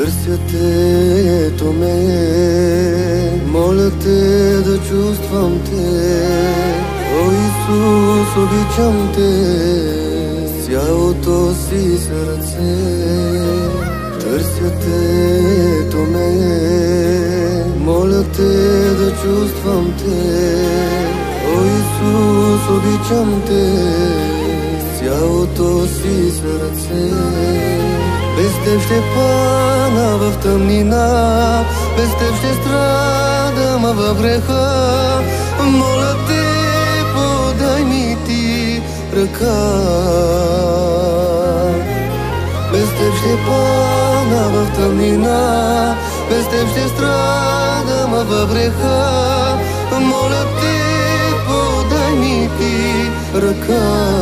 Търся те, ето ме, моля те да чувствам те. О, Исус, обичам те с цялото си сърце. Търся те, ето ме, моля те да чувствам те. О, Исус, обичам те с цялото си сърце. Без теб ще пана в тъмнина, без теб ще страдам във греха. Моля те, подай ми ти ръка. Без теб ще пана в тъмнина, без теб ще страдам във греха. Моля те, подай ми ти ръка.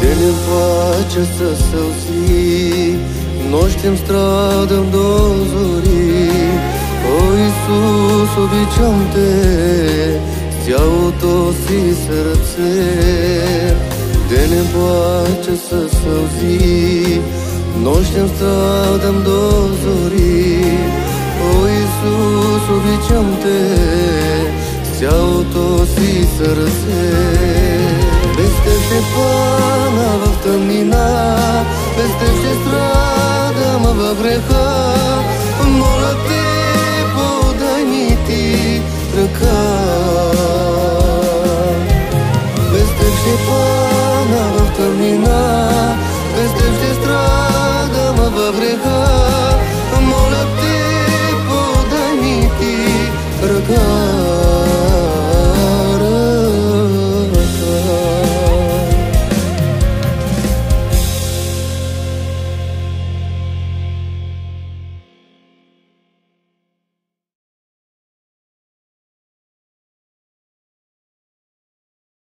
Денем плача със сълзи, нощем страдам до зори. О, Исус, обичам те с цялото си сърце. Денем плача със сълзи, нощем страдам до зори. О, Исус, обичам те с цялото си сърце. Без теб ще пана в тъмнина, без теб ще страдам във греха. Моля те, подай ми ти ръка. Без теб ще пана в тъмнина,